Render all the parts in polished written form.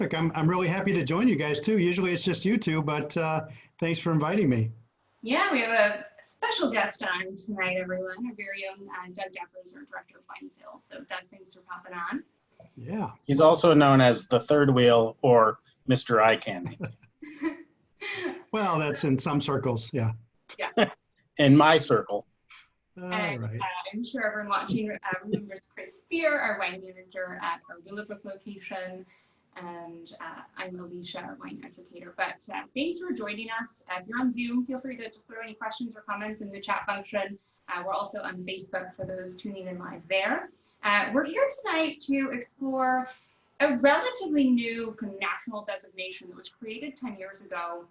I'm really happy to join you guys too. Usually it's just you two, but thanks for inviting me. Yeah, we have a special guest on tonight, everyone. Our very own Doug Jefferson, our Director of Wine Sales. So Doug, thanks for popping on. Yeah. He's also known as the third wheel or Mr. Eye Candy. Well, that's in some circles, yeah. Yeah. In my circle. And right. I'm sure everyone watching remembers Chris Spear, our wine manager at our Willowbrook location. And I'm Alicia, our wine educator. But thanks for joining us. If you're on Zoom, feel free to just throw any questions or comments in the chat function. We're also on Facebook for those tuning in live there. We're here tonight to explore a relatively new national designation that was created 10 years ago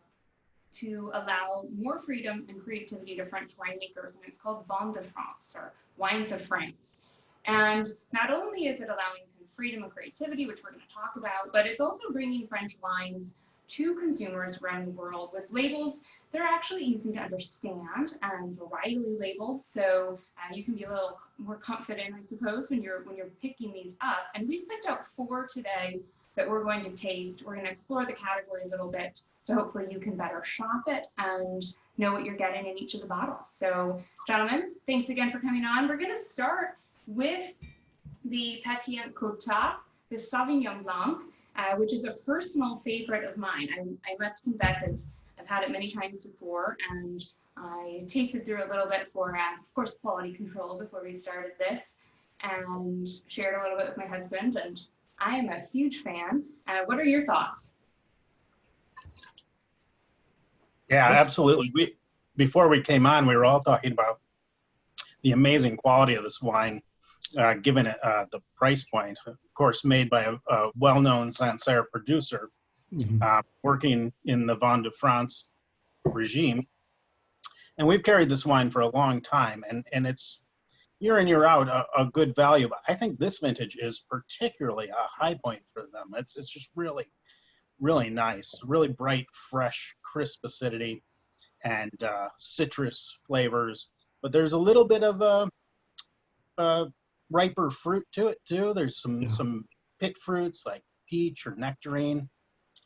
to allow more freedom and creativity to French winemakers, and it's called Vin De France, or Wines of France. And not only is it allowing freedom and creativity, which we're going to talk about, but it's also bringing French wines to consumers around the world with labels that are actually easy to understand and varietally labeled, so you can be a little more confident, I suppose, when you're picking these up. And we've picked out 4 today that we're going to taste. We're going to explore the category a little bit, so hopefully you can better shop it and know what you're getting in each of the bottles. So, gentlemen, thanks again for coming on. We're going to start with the Pétillant Cotard, the Sauvignon Blanc, which is a personal favorite of mine. I must confess, I've had it many times before, and I tasted through a little bit for, of course, quality control before we started this, and shared a little bit with my husband, and I am a huge fan. What are your thoughts? Yeah, absolutely. Before we came on, we were all talking about the amazing quality of this wine, given it the price point. Of course, made by a well-known Sancerre producer, working in the Vin de France regime. And we've carried this wine for a long time, and it's year in, year out a good value. But I think this vintage is particularly a high point for them. It's just really, really nice, really bright, fresh, crisp acidity and citrus flavors. But there's a little bit of riper fruit to it too. There's some pit fruits like peach or nectarine.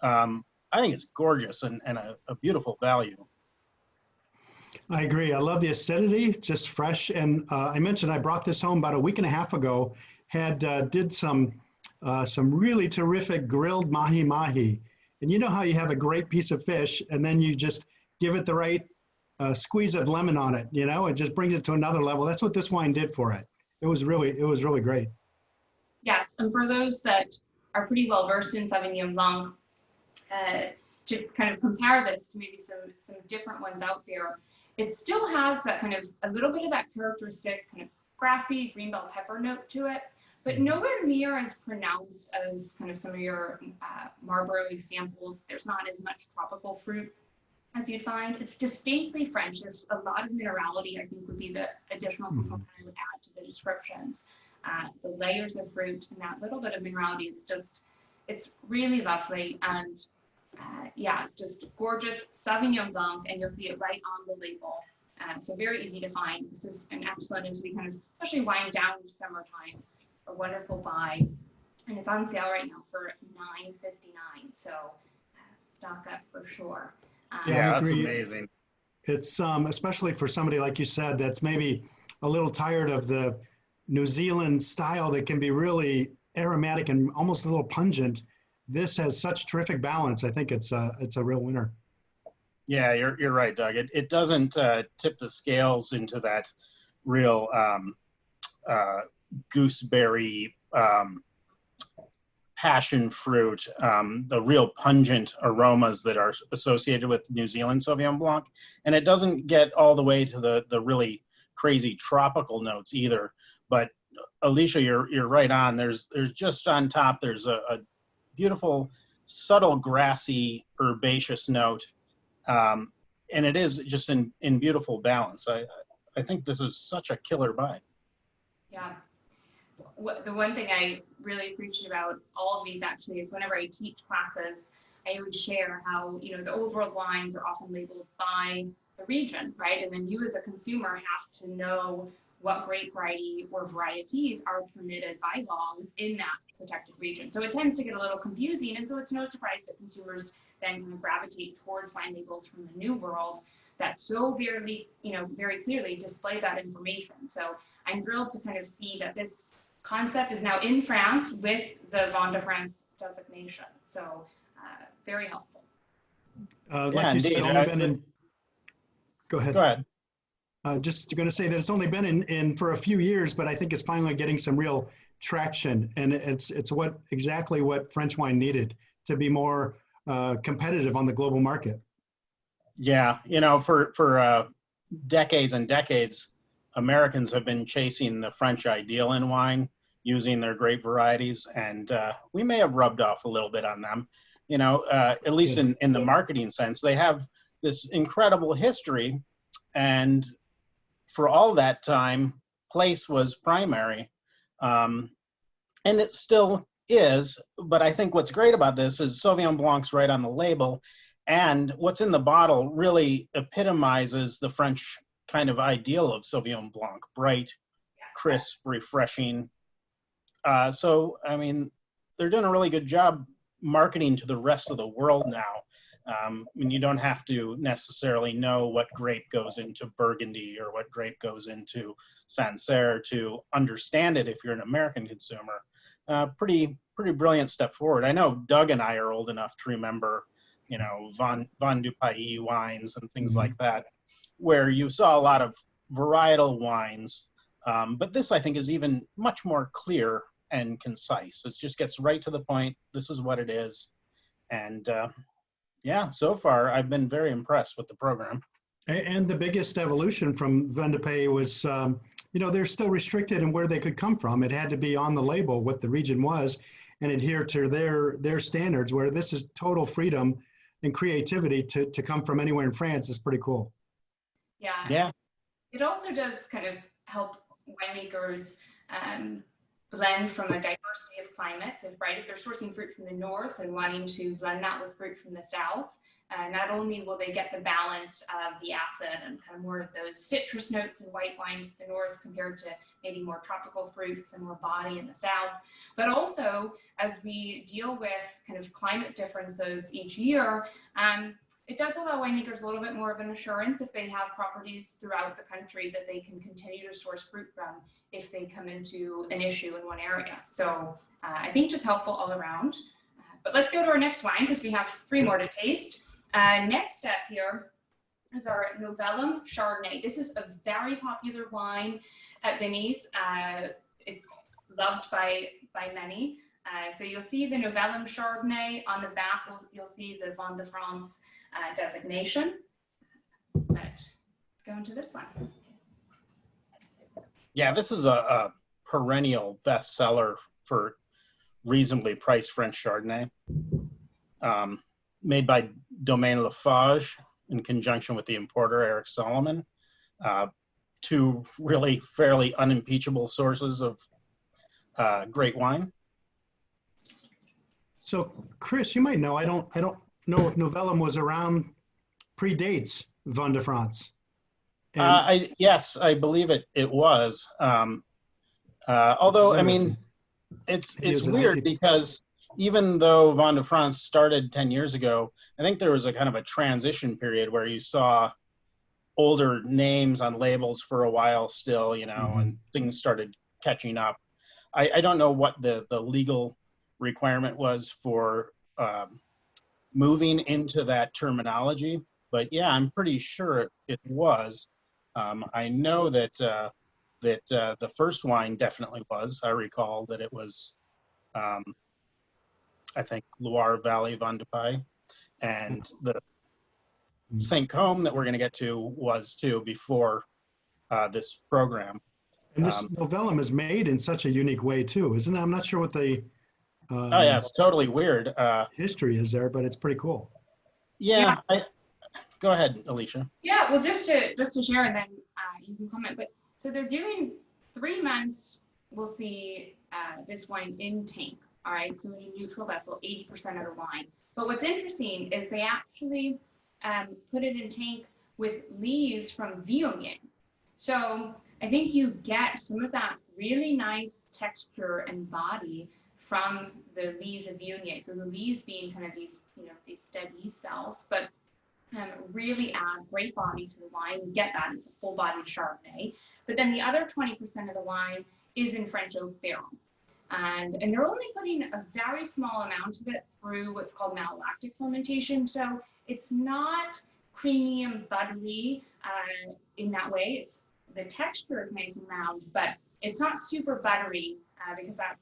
I think it's gorgeous and a beautiful value. I agree. I love the acidity, just fresh. And I mentioned I brought this home about a week and a half ago. Did some really terrific grilled mahi-mahi. And you know how you have a great piece of fish and then you just give it the right squeeze of lemon on it, you know, it just brings it to another level. That's what this wine did for it. It was really great. Yes, and for those that are pretty well versed in Sauvignon Blanc, to kind of compare this to maybe some different ones out there, it still has that kind of a little bit of that characteristic kind of grassy green bell pepper note to it, but nowhere near as pronounced as kind of some of your Marlborough examples. There's not as much tropical fruit as you'd find. It's distinctly French. There's a lot of minerality, I think, would be the additional component I would add to the descriptions. The layers of fruit and that little bit of minerality is just, it's really lovely. And yeah, just gorgeous Sauvignon Blanc, and you'll see it right on the label. So very easy to find. This is an excellent, as we kind of, especially wind down to summertime, a wonderful buy. And it's on sale right now for $9.59. So stock up for sure. Yeah, that's amazing. It's especially for somebody like you said that's maybe a little tired of the New Zealand style that can be really aromatic and almost a little pungent. This has such terrific balance. I think it's a real winner. Yeah, you're right, Doug. It doesn't tip the scales into that real gooseberry, passion fruit, the real pungent aromas that are associated with New Zealand Sauvignon Blanc. And it doesn't get all the way to the really crazy tropical notes either. But Alicia, you're right on. There's just on top, there's a beautiful, subtle, grassy, herbaceous note. And it is just in beautiful balance. I think this is such a killer buy. Yeah. The one thing I really appreciate about all of these actually is whenever I teach classes, I always share how, you know, the old world wines are often labeled by the region, right? And then you as a consumer have to know what grape variety or varieties are permitted by law within that protected region. So it tends to get a little confusing, and so it's no surprise that consumers then kind of gravitate towards wine labels from the New World that so very, very clearly display that information. So I'm thrilled to kind of see that this concept is now in France with the Vin De France designation. So very helpful. Like you said, only been in. Go ahead. Go ahead. Just going to say that it's only been in for a few years, but I think it's finally getting some real traction, and it's exactly what French wine needed to be more competitive on the global market. Yeah, for decades and decades, Americans have been chasing the French ideal in wine, using their grape varieties, and we may have rubbed off a little bit on them. At least in the marketing sense, they have this incredible history, and for all that time, place was primary, and it still is. But I think what's great about this is Sauvignon Blanc's right on the label, and what's in the bottle really epitomizes the French kind of ideal of Sauvignon Blanc: bright, crisp, refreshing. So, I mean, they're doing a really good job marketing to the rest of the world now. You don't have to necessarily know what grape goes into Burgundy or what grape goes into Sancerre to understand it if you're an American consumer. Pretty brilliant step forward. I know Doug and I are old enough to remember, Vin du Pays wines and things like that, where you saw a lot of varietal wines. But this, I think, is even much more clear and concise. It just gets right to the point. This is what it is. And yeah, so far, I've been very impressed with the program. And the biggest evolution from Vin de Pays was, they're still restricted in where they could come from. It had to be on the label what the region was and adhere to their standards, where this is total freedom and creativity to come from anywhere in France is pretty cool. Yeah. It also does kind of help winemakers blend from a diversity of climates. If they're sourcing fruit from the north and wanting to blend that with fruit from the south, not only will they get the balance of the acid and kind of more of those citrus notes in white wines in the north compared to maybe more tropical fruits and more body in the south, but also as we deal with kind of climate differences each year, it does allow winemakers a little bit more of an assurance if they have properties throughout the country that they can continue to source fruit from if they come into an issue in one area. So I think just helpful all around. But let's go to our next wine because we have 3 more to taste. Next step here is our Novellum Chardonnay. This is a very popular wine at Binny's. It's loved by many. So you'll see the Novellum Chardonnay on the back. You'll see the Vin de France designation. But let's go into this one. Yeah, this is a perennial bestseller for reasonably priced French Chardonnay, made by Domaine Lafarge in conjunction with the importer Eric Solomon. 2 really fairly unimpeachable sources of great wine. So, Chris, you might know. I don't know if Novellum was around, predates Vin de France. Yes, I believe it was. Although, I mean, it's weird because even though Vin de France started 10 years ago, I think there was a kind of a transition period where you saw older names on labels for a while still, and things started catching up. I don't know what the legal requirement was for moving into that terminology, but yeah, I'm pretty sure it was. I know that the first wine definitely was. I recall that it was, I think, Loire Valley Vin de Pays, and the St. Combe that we're going to get to was too before this program. And this Novellum is made in such a unique way too, isn't it? I'm not sure what the oh yeah, it's totally weird. History is there, but it's pretty cool. Yeah. Go ahead, Alicia. Yeah, well, just to share, and then you can comment. But so they're doing 3 months. We'll see this wine in tank. All right, so in a neutral vessel, 80% of the wine. But what's interesting is they actually put it in tank with lees from Viognier. So I think you get some of that really nice texture and body from the lees of Viognier. So the lees being kind of these, these steady cells, but really add great body to the wine. You get that, it's a full-bodied Chardonnay. But then the other 20% of the wine is in French oak barrel. And they're only putting a very small amount of it through what's called malolactic fermentation. So it's not creamy and buttery in that way. It's the texture is nice and round, but it's not super buttery because that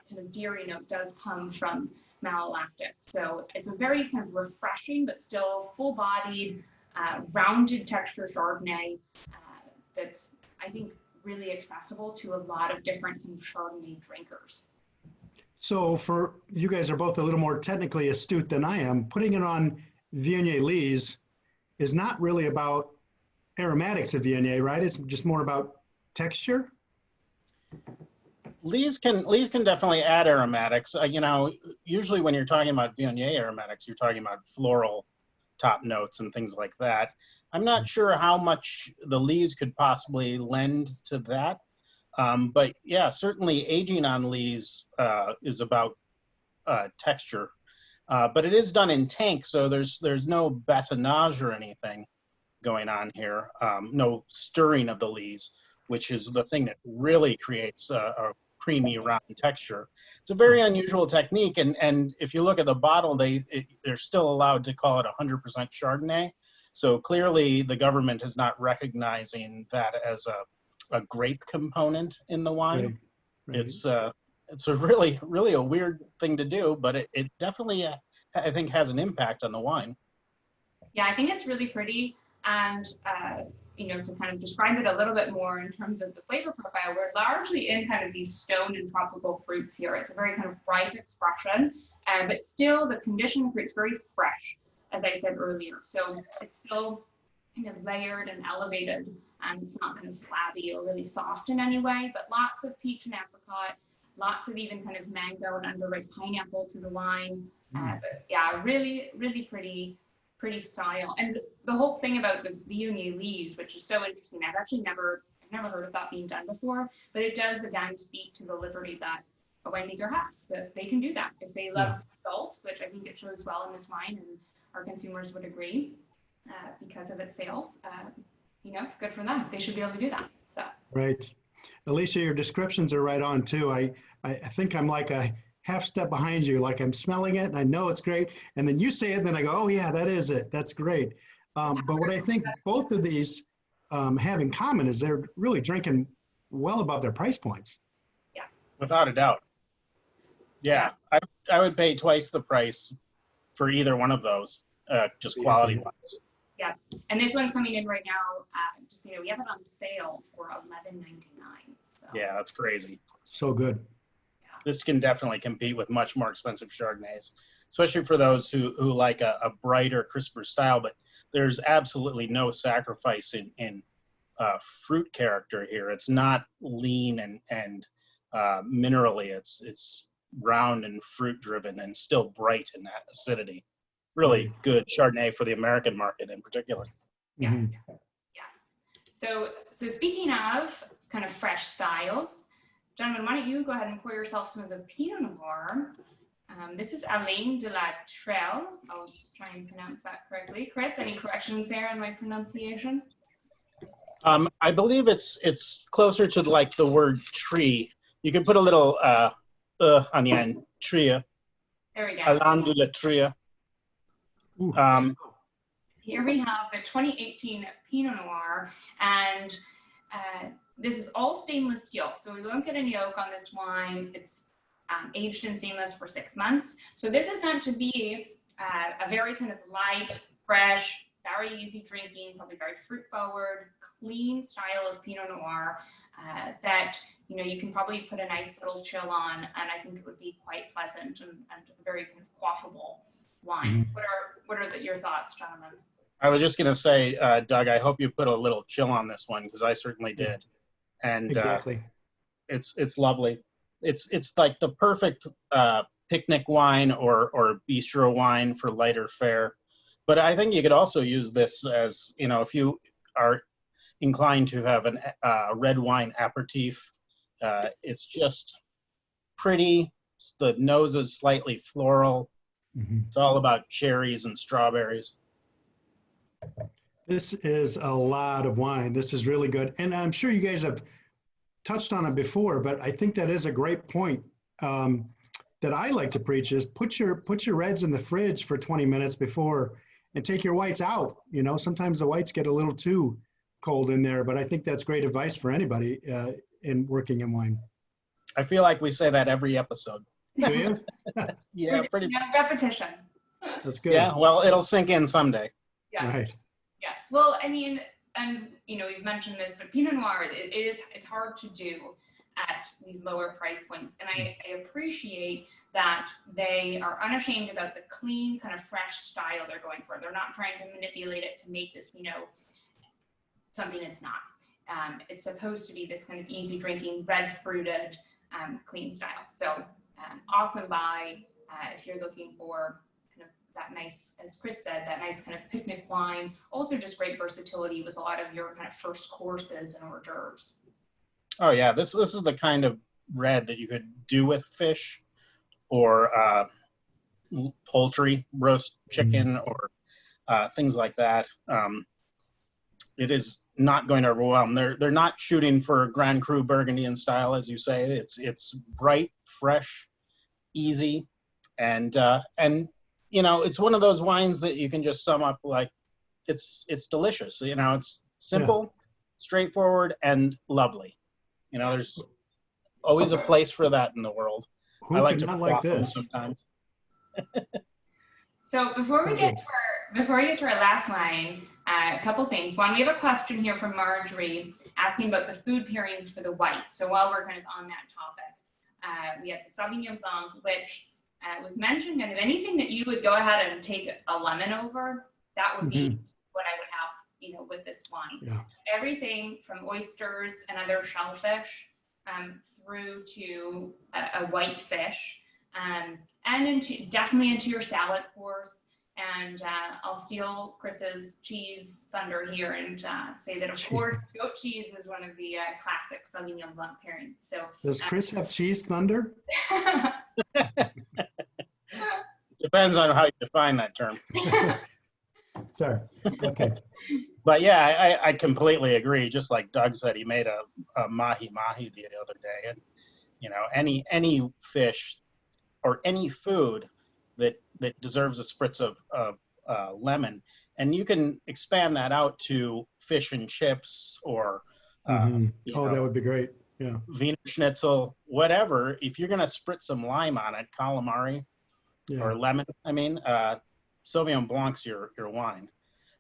kind of dairy note does come from malolactic. So it's a very kind of refreshing, but still full-bodied, rounded texture Chardonnay that's, I think, really accessible to a lot of different kind of Chardonnay drinkers. So for you guys are both a little more technically astute than I am. Putting it on Viognier lees is not really about aromatics of Viognier, right? It's just more about texture. Lees can definitely add aromatics. Usually when you're talking about Viognier aromatics, you're talking about floral top notes and things like that. I'm not sure how much the lees could possibly lend to that. But yeah, certainly aging on lees is about texture. But it is done in tank, so there's no batonnage or anything going on here. No stirring of the lees, which is the thing that really creates a creamy round texture. It's a very unusual technique, and if you look at the bottle, they're still allowed to call it 100% Chardonnay. So clearly the government is not recognizing that as a grape component in the wine. Right. It's a really a weird thing to do, but it definitely I think has an impact on the wine. Yeah, I think it's really pretty, and to kind of describe it a little bit more in terms of the flavor profile, we're largely in kind of these stone and tropical fruits here. It's a very kind of ripe expression, but still the condition of the fruit's very fresh, as I said earlier. So it's still kind of layered and elevated, and it's not kind of flabby or really soft in any way, but lots of peach and apricot, lots of even kind of mango and underripe pineapple to the wine. But yeah, really, really pretty style. And the whole thing about the Viognier leaves, which is so interesting, I've never heard of that being done before, but it does again speak to the liberty that a winemaker has, that they can do that. If they love salt, which I think it shows well in this wine, and our consumers would agree because of its sales, good for them. They should be able to do that. So. Right. Alicia, your descriptions are right on too. I think I'm like a half step behind you, like I'm smelling it and I know it's great. And then you say it, and then I go, oh yeah, that is it. That's great. But what I think both of these have in common is they're really drinking well above their price points. Yeah. Without a doubt. Yeah, I would pay twice the price for either one of those, just quality wise. Yeah, and this one's coming in right now. Just we have it on sale for $11.99. So. Yeah, that's crazy. So good. Yeah. This can definitely compete with much more expensive Chardonnays, especially for those who like a brighter, crisper style. But there's absolutely no sacrifice in fruit character here. It's not lean and minerally. It's round and fruit driven and still bright in that acidity. Really good Chardonnay for the American market in particular. Yes, yes. So speaking of kind of fresh styles, gentlemen, why don't you go ahead and pour yourself some of the Pinot Noir. This is Alain de la Trelle. I'll try and pronounce that correctly. Chris, any corrections there on my pronunciation? I believe it's closer to like the word tree. You can put a little on the end, tria. There we go. Alain de la Trelle. Here we have the 2018 Pinot Noir, and this is all stainless steel, so we won't get any oak on this wine. It's aged in stainless for 6 months. So this is meant to be a very kind of light, fresh, very easy drinking, probably very fruit forward, clean style of Pinot Noir that you can probably put a nice little chill on, and I think it would be quite pleasant and very kind of quaffable wine. What are your thoughts, gentlemen? I was just gonna say, Doug, I hope you put a little chill on this one because I certainly did, and exactly, it's lovely. It's like the perfect picnic wine or bistro wine for lighter fare. But I think you could also use this as if you are inclined to have a red wine aperitif. It's just pretty, The nose is slightly floral. Mhm. It's all about cherries and strawberries. This is a lot of wine. This is really good. And I'm sure you guys have touched on it before, but I think that is a great point that I like to preach is put your reds in the fridge for 20 minutes before and take your whites out. You know, sometimes the whites get a little too cold in there, but I think that's great advice for anybody in working in wine. I feel like we say that every episode. Do you? Yeah, pretty much. Repetition. That's good. Yeah, well, it'll sink in someday. Yes. Right. Yes. Well, I mean, and you know, we've mentioned this, but Pinot Noir, it's hard to do at these lower price points. And I appreciate that they are unashamed about the clean, kind of fresh style they're going for. They're not trying to manipulate it to make this, you know, something it's not. It's supposed to be this kind of easy drinking, red fruited, clean style. So awesome buy if you're looking for kind of that nice, as Chris said, that nice kind of picnic wine. Also just great versatility with a lot of your kind of first courses and hors d'oeuvres. Oh yeah, this is the kind of red that you could do with fish or poultry, roast chicken, or things like that. It is not going to overwhelm. They're not shooting for Grand Cru Burgundian style, as you say. It's bright, fresh, easy, and you know, it's one of those wines that you can just sum up like it's delicious. You know, it's simple, straightforward, and lovely. You know, there's always a place for that in the world. Who I like could to not like this sometimes. So before we get to our last wine, a couple things. One, we have a question here from Marjorie asking about the food pairings for the white. So while we're kind of on that topic, we have the Sauvignon Blanc, which was mentioned, and if anything that you would go ahead and take a lemon over, that would be what I would have, you know, with this wine. Yeah. Everything from oysters and other shellfish through to a white fish, and definitely into your salad course. And I'll steal Chris's cheese thunder here and say that, of course, goat cheese is one of the classic Sauvignon Blanc pairings. So does Chris have cheese thunder? Depends on how you define that term. Sorry. Okay. But yeah, I completely agree. Just like Doug said, he made a mahi mahi the other day, and you know, any fish or any food that deserves a spritz of lemon, and you can expand that out to fish and chips or you know, that would be great. Yeah. Wiener Schnitzel, whatever. If you're gonna spritz some lime on it, calamari or lemon, I mean, Sauvignon Blanc's your wine.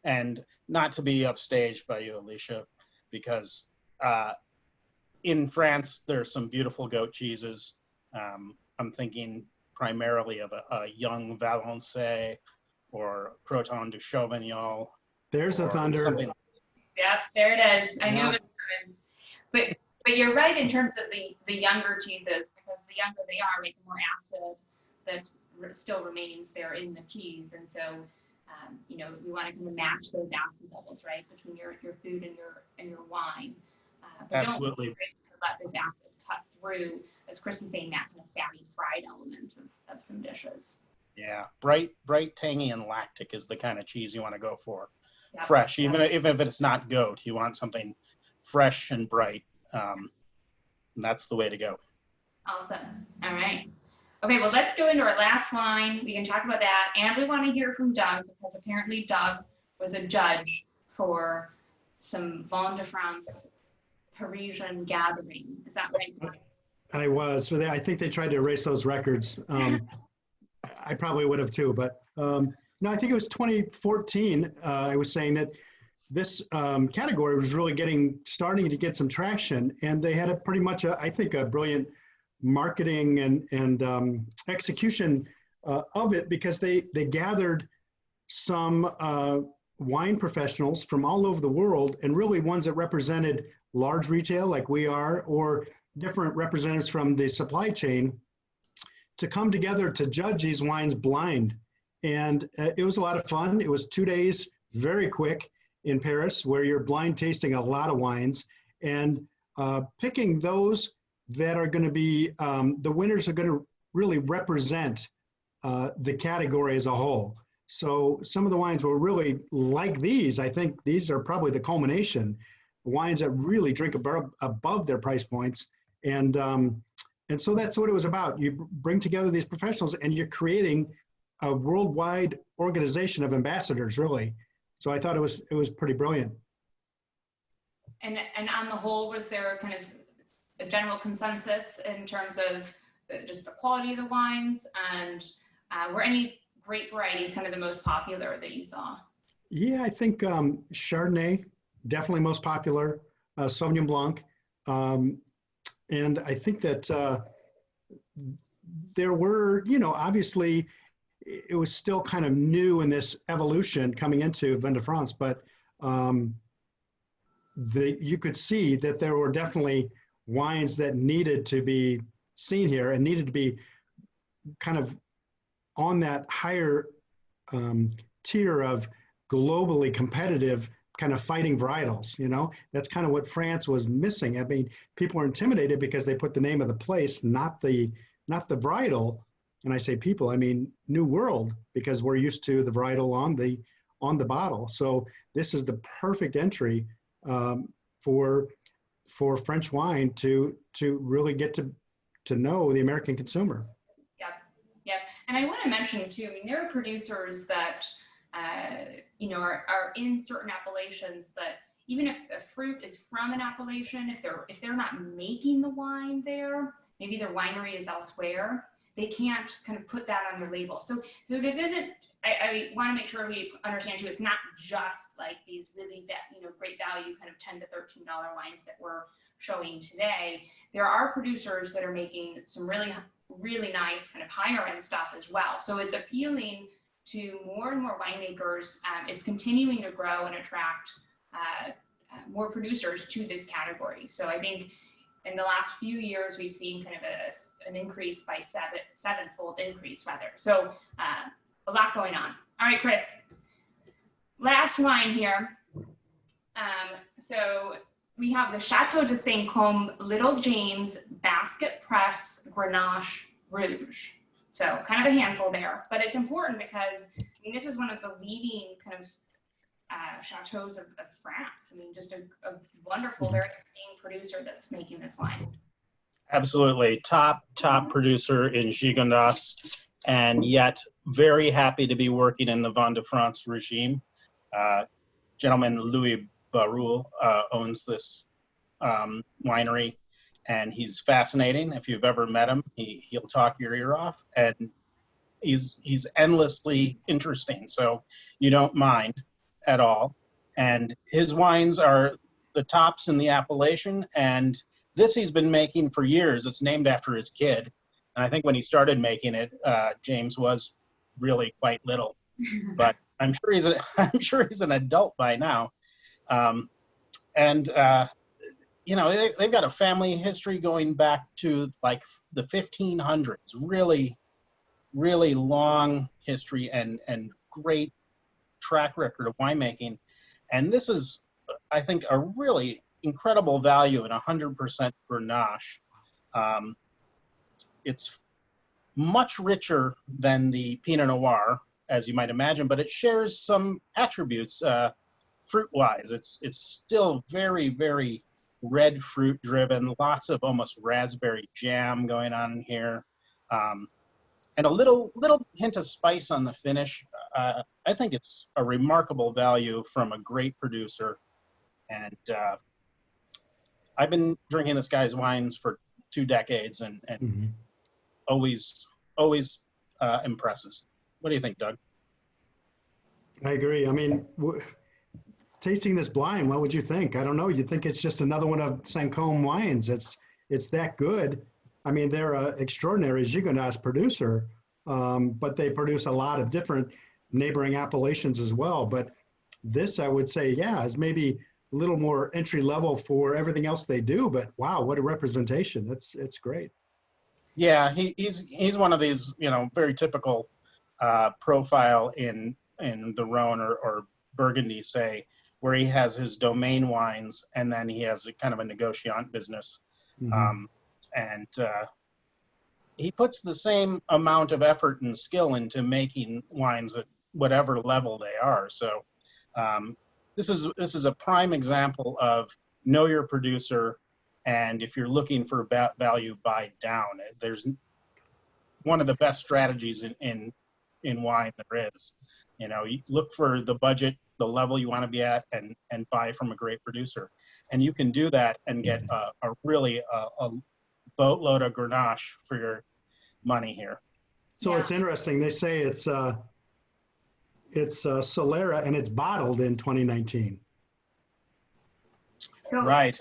And not to be upstaged by you, Alicia, because in France there's some beautiful goat cheeses. I'm thinking primarily of a young Valençay or Croton du Chauvignon. There's a thunder. Yep, there it is. I knew it was good. But you're right in terms of the younger cheeses, because the younger they are, the more acid that still remains there in the cheese. And so, you know, we want to kind of match those acid levels, right, between your food and your wine. But Absolutely. Don't to let this acid cut through, as Chris was saying, that kind of fatty fried element of some dishes. Yeah, bright, tangy, and lactic is the kind of cheese you want to go for. Yep. Fresh, even if it's not goat, you want something fresh and bright. That's the way to go. Awesome. All right. Okay, well, let's go into our last wine. We can talk about that. And we want to hear from Doug, because apparently Doug was a judge for some Vin De France Parisian gathering. Is that right, Doug? I was. I think they tried to erase those records. I probably would have too, but no, I think it was 2014. I was saying that this category was really starting to get some traction, and they had pretty much I think a brilliant marketing and execution of it, because they gathered some wine professionals from all over the world, and really ones that represented large retail like we are, or different representatives from the supply chain, to come together to judge these wines blind. And it was a lot of fun. It was 2 days, very quick, in Paris, where you're blind tasting a lot of wines and picking those that are going to be, the winners are going to really represent the category as a whole. So some of the wines were really like these. I think these are probably the culmination, wines that really drink above their price points. And so that's what it was about. You bring together these professionals and you're creating a worldwide organization of ambassadors, really. So I thought it was pretty brilliant. And on the whole, was there kind of a general consensus in terms of just the quality of the wines, and were any grape varieties kind of the most popular that you saw? Yeah, I think Chardonnay, definitely most popular, Sauvignon Blanc. And I think that there were, obviously it was still kind of new in this evolution coming into Vin de France, but you could see that there were definitely wines that needed to be seen here and needed to be kind of on that higher tier of globally competitive kind of fighting varietals. That's kind of what France was missing. I mean, people are intimidated because they put the name of the place, not the varietal. And I say people, I mean New World, because we're used to the varietal on the bottle. So this is the perfect entry for French wine to really get to know the American consumer. Yep. And I want to mention too, I mean, there are producers that are in certain appellations that even if the fruit is from an appellation, if they're not making the wine there, maybe their winery is elsewhere, they can't kind of put that on their label. So this isn't, I want to make sure we understand too, it's not just like these really great value kind of $10 to $13 wines that we're showing today. There are producers that are making some really, really nice kind of higher end stuff as well. So it's appealing to more and more winemakers. It's continuing to grow and attract more producers to this category. So I think in the last few years, we've seen kind of an increase by sevenfold increase rather. So a lot going on. All right, Chris, last wine here. So we have the Chateau de Saint-Côme Little James Basket Press Grenache Rouge. So kind of a handful there, but it's important because I mean, this is one of the leading kind of chateaus of France. I mean, just a wonderful, very esteemed producer that's making this wine. Absolutely. Top producer in Gigondas, and yet very happy to be working in the Vin de France regime. Gentleman Louis Baroul owns this winery, and he's fascinating. If you've ever met him, he'll talk your ear off, and he's endlessly interesting. So you don't mind at all. And his wines are the tops in the appellation, and this he's been making for years. It's named after his kid. And I think when he started making it, James was really quite little, but I'm sure he's an adult by now. They've got a family history going back to like the 1500s, really, really long history and great track record of winemaking. And this is, I think, a really incredible value in 100% Grenache. It's much richer than the Pinot Noir, as you might imagine, but it shares some attributes fruit-wise. It's still very, very red fruit driven, lots of almost raspberry jam going on in here, and a little hint of spice on the finish. I think it's a remarkable value from a great producer, and I've been drinking this guy's wines for 2 decades, and always impresses. What do you think, Doug? I agree. I mean, tasting this blind, what would you think? I don't know. You'd think it's just another one of Saint-Côme wines. It's that good. I mean, they're an extraordinary Gigondas producer, but they produce a lot of different neighboring appellations as well. But this, I would say, is maybe a little more entry level for everything else they do. But wow, what a representation! It's great. Yeah, he's one of these, very typical profile in the Rhone or Burgundy, say, where he has his domain wines and then he has a kind of a negociant business. he puts the same amount of effort and skill into making wines at whatever level they are. So this is a prime example of know your producer, and if you're looking for value, buy down. There's one of the best strategies in wine there is. You know, you look for the budget, the level you want to be at, and buy from a great producer, and you can do that and get a really boatload of Grenache for your money here. So it's interesting. They say it's Solera, and it's bottled in 2019. So, right.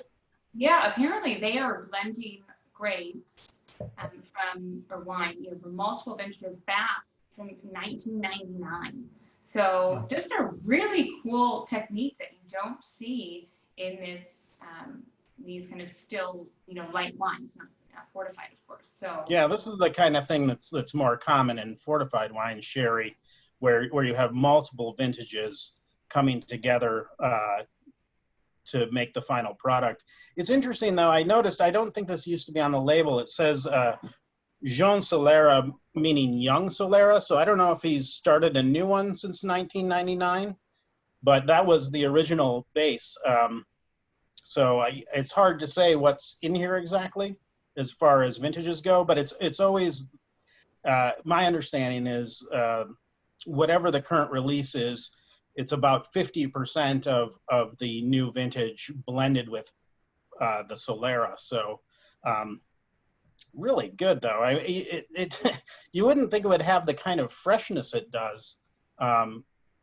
Yeah, apparently they are blending grapes from or wine, you know, from multiple vintages back from 1999. So just a really cool technique that you don't see in this these kind of still, you know, light wines, not fortified, of course. So yeah, this is the kind of thing that's more common in fortified wine, sherry, where you have multiple vintages coming together to make the final product. It's interesting though, I noticed, I don't think this used to be on the label. It says Jean Solera, meaning young Solera. So I don't know if he's started a new one since 1999, but that was the original base. So it's hard to say what's in here exactly as far as vintages go, but it's always, my understanding is whatever the current release is, it's about 50% of the new vintage blended with the Solera. So really good though. You wouldn't think it would have the kind of freshness it does,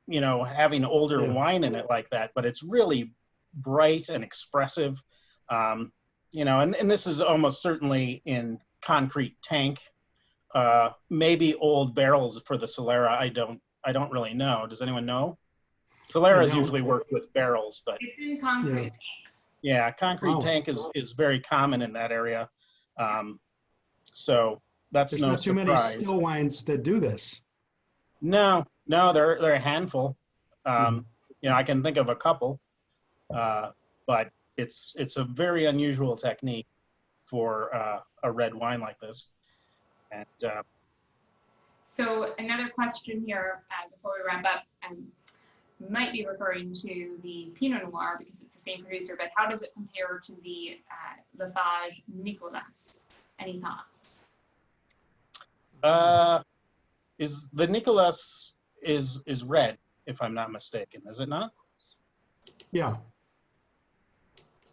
you know, having older wine in it like that, but it's really bright and expressive. You know, and this is almost certainly in concrete tank, maybe old barrels for the Solera. I don't really know. Does anyone know? Solera's usually worked with barrels, but it's in concrete tanks. Yeah, concrete tank is very common in that area. So that's There's no not too surprise. many still wines that do this. No, they're a handful. You know, I can think of a couple, but it's a very unusual technique for a red wine like this. And so another question here before we wrap up, might be referring to the Pinot Noir because it's the same producer, but how does it compare to the Lafarge Nicolas? Any thoughts? Is the Nicolas is red, if I'm not mistaken, is it not? Yeah.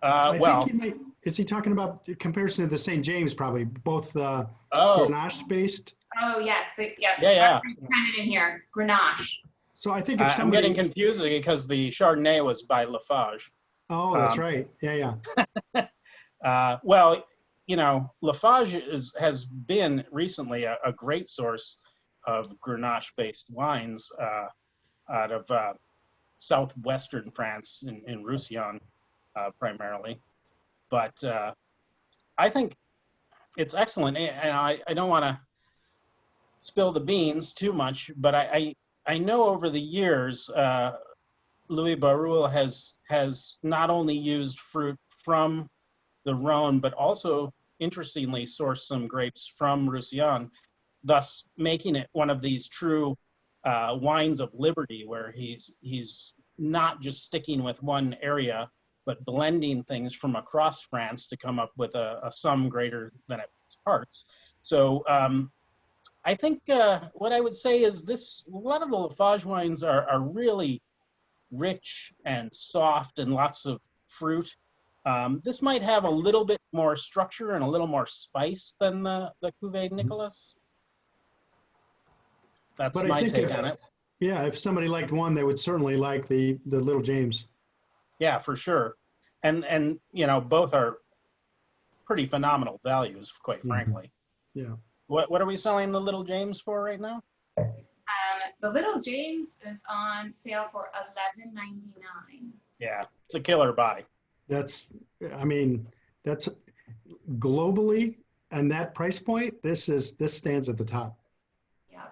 Well, I think he might, is he talking about comparison to the St. James, probably both Grenache based? Oh yes, yeah. Kind of in here, Grenache. So I think if somebody, I'm getting confused because the Chardonnay was by Lafarge. Oh, that's right. Yeah. Well, you know, Lafarge has been recently a great source of Grenache-based wines out of southwestern France in Roussillon primarily. But I think it's excellent, and I don't want to spill the beans too much, but I know over the years, Louis Barruel has not only used fruit from the Rhone, but also, interestingly, sourced some grapes from Roussillon, thus making it one of these true wines of liberty, where he's not just sticking with one area, but blending things from across France to come up with a sum greater than its parts. So I think what I would say is a lot of the Lafarge wines are really rich and soft and lots of fruit. This might have a little bit more structure and a little more spice than the Cuvée Nicolas. That's my take on it. Yeah, if somebody liked one, they would certainly like the Little James. Yeah, for sure. And you know, both are pretty phenomenal values, quite frankly. Yeah. What are we selling the Little James for right now? The Little James is on sale for $11.99. Yeah, it's a killer buy. That's globally, and that price point, this stands at the top.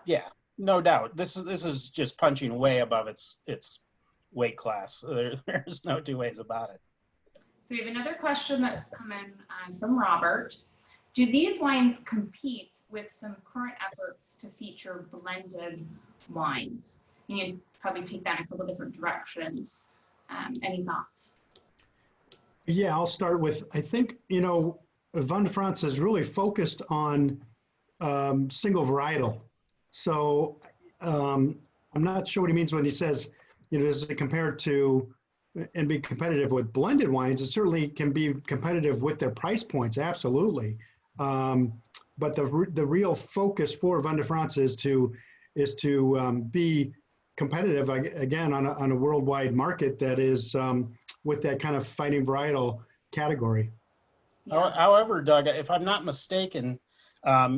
Yeah, no doubt. This is just punching way above its weight class. There's no two ways about it. So we have another question that's come in from Robert. do these wines compete with some current efforts to feature blended wines? You can probably take that in a couple different directions. Any thoughts? Yeah, I'll start with, I think, you know, Vin De France is really focused on single varietal. So I'm not sure what he means when he says, you know, does it compare to and be competitive with blended wines? It certainly can be competitive with their price points, absolutely. But the real focus for Vin De France is to be competitive again on a worldwide market that is with that kind of fighting varietal category. Yeah. However, Doug, if I'm not mistaken,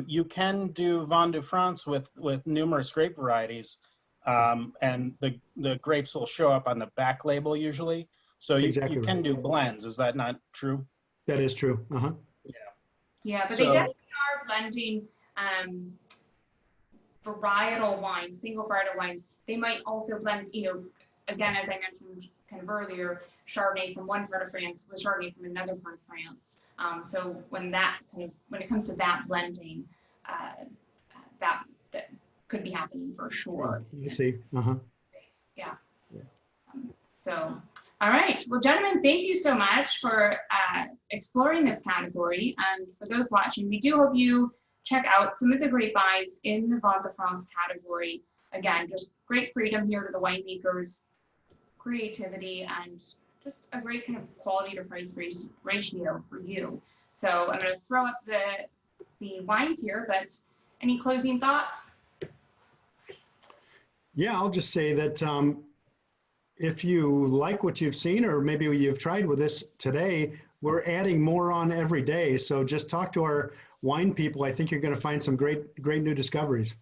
you can do Vin de France with numerous grape varieties, and the grapes will show up on the back label usually. So Exactly you can right. do blends. Is that not true? That is true. Uh-huh. Yeah, but So- they definitely are blending varietal wines, single varietal wines. They might also blend, you know, again, as I mentioned kind of earlier, Chardonnay from one part of France with Chardonnay from another part of France. So when it comes to that blending, that could be happening for sure. You see. Uh-huh. Yeah. Yeah. So, all right. Well, gentlemen, thank you so much for exploring this category. And for those watching, we do hope you check out some of the great buys in the Vin de France category. Again, just great freedom here to the winemakers, creativity, and just a great kind of quality to price ratio for you. So I'm going to throw up the wines here, but any closing thoughts? Yeah, I'll just say that if you like what you've seen, or maybe you've tried with this today, we're adding more on every day. So just talk to our wine people. I think you're going to find some great new discoveries.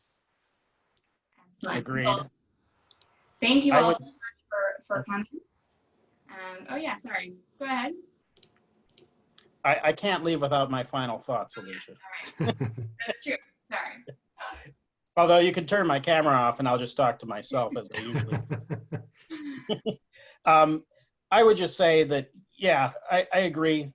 Excellent. Agreed. Well, thank you I all would- so much for coming. Oh yeah, sorry. Go ahead. I can't leave without my final thoughts, Alicia. All right. That's true. Sorry. Although you can turn my camera off and I'll just talk to myself as I usually do. I would just say that, yeah, I agree.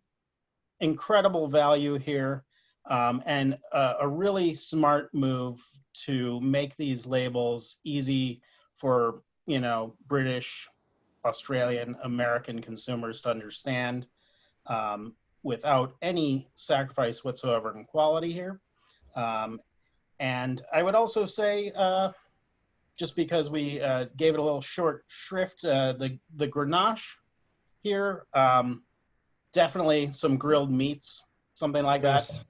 Incredible value here, and a really smart move to make these labels easy for, you know, British, Australian, American consumers to understand, without any sacrifice whatsoever in quality here. And I would also say, just because we gave it a little short shrift, the Grenache here, definitely some grilled meats, something like Yes. that.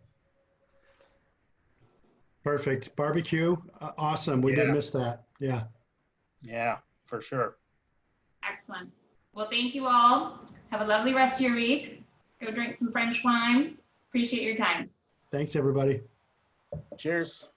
Perfect. Barbecue. Awesome. We did Yeah. miss that. Yeah. Yeah, for sure. Excellent. Well, thank you all. Have a lovely rest of your week. Go drink some French wine. Appreciate your time. Thanks, everybody. Cheers.